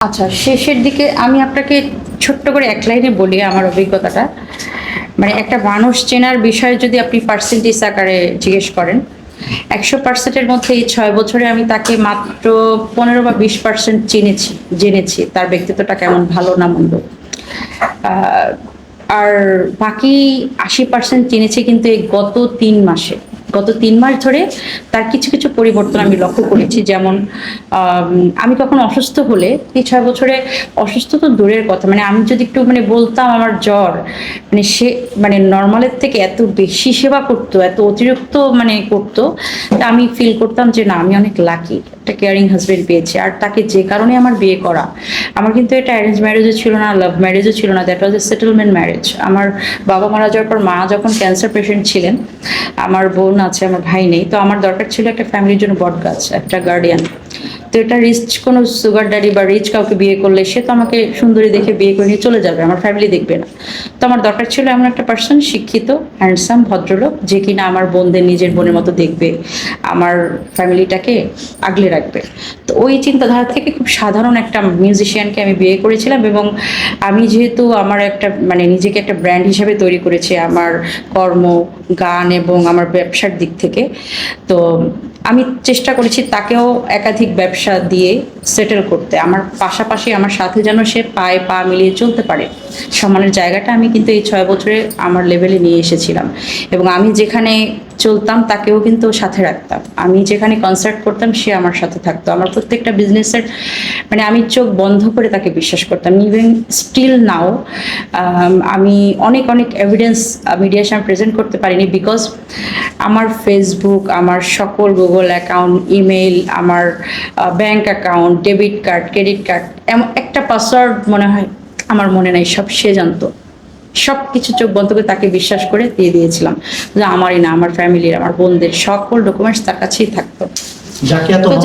আচ্ছা, শেষের দিকে আমি আপনাকে ছোট্ট করে এক লাইনে বলি আমার অভিজ্ঞতাটা। মানে একটা মানুষ চেনার বিষয়ে যদি আপনি পার্সেন্টেজ আকারে জিজ্ঞেস করেন, 100%-এর মধ্যে এই 6 বছরে আমি তাকে মাত্র 15 বা 20% জেনেছি তার ব্যক্তিত্বটা কেমন, ভালো না মন্দ। আহ, আর বাকি 80% চিনেছি কিন্তু এই গত 3 মাসে। গত 3 মাস ধরে তার কিছু কিছু পরিবর্তন আমি লক্ষ্য করেছি। যেমন আমি কখনো অসুস্থ হলে এই 6 বছরে, অসুস্থ তো দূরের কথা, মানে আমি যদি একটু মানে বলতাম আমার জ্বর, মানে সে মানে নর্মালের থেকে এত বেশি সেবা করতো, এত অতিরিক্ত মানে করতো, তা আমি ফিল করতাম যে না, আমি অনেক লাকি একটা কেয়ারিং হাজবেন্ড পেয়েছি। আর তাকে যে কারণে আমার বিয়ে করা, আমার কিন্তু এটা অ্যারেঞ্জ ম্যারেজও ছিল না, লাভ ম্যারেজও ছিল না, that was A settlement marriage. আমার বাবা মারা যাওয়ার পর মা যখন ক্যান্সার পেশেন্ট ছিলেন, আমার বোন আছে, আমার ভাই নেই, তো আমার দরকার ছিল একটা ফ্যামিলির জন্য বট গাছ, একটা গার্ডিয়ান। তো এটা রিচ কোনো সুগার ড্যাডি বা রিচ কাউকে বিয়ে করলে সে তো আমাকে সুন্দরী দেখে বিয়ে করে নিয়ে চলে যাবে, আমার ফ্যামিলি দেখবে না। তো আমার দরকার ছিল এমন একটা পার্সন, শিক্ষিত, হ্যান্ডসাম, ভদ্রলোক, যে কিনা আমার বোনদের নিজের বোনের মতো দেখবে, আমার ফ্যামিলিটাকে আগলে রাখবে। তো ওই চিন্তাধারা থেকে খুব সাধারণ একটা মিউজিশিয়ানকে আমি বিয়ে করেছিলাম। এবং আমি যেহেতু আমার একটা মানে নিজেকে একটা ব্র্যান্ড হিসেবে তৈরি করেছি আমার কর্ম, গান এবং আমার ব্যবসার দিক থেকে, তো আমি চেষ্টা করেছি তাকেও একাধিক ব্যবসা দিয়ে সেটেল করতে, আমার পাশাপাশি আমার সাথে যেন সে পায়ে পা মিলিয়ে চলতে পারে। সম্মানের জায়গাটা আমি কিন্তু এই 6 বছরে আমার লেভেলে নিয়ে এসেছিলাম। এবং আমি যেখানে চলতাম তাকেও কিন্তু সাথে রাখতাম, আমি যেখানে কনসার্ট করতাম সে আমার সাথে থাকতো। আমার প্রত্যেকটা বিজনেসের মানে আমি চোখ বন্ধ করে তাকে বিশ্বাস করতাম। ইভেন স্টিল নাও আমি অনেক অনেক এভিডেন্স মিডিয়ার সামনে প্রেজেন্ট করতে পারিনি, বিকজ আমার ফেসবুক, আমার সকল গুগল অ্যাকাউন্ট, ইমেল, আমার bank account, debit card, credit card, এমন একটা পাসওয়ার্ড মনে হয় আমার মনে নাই, সব সে জানতো। সব কিছু চোখ বন্ধ করে তাকে বিশ্বাস করে দিয়ে দিয়েছিলাম যে আমারই না, আমার ফ্যামিলির, আমার বোনদের সকল ডকুমেন্টস তার কাছেই থাকতো। যাকে এত তো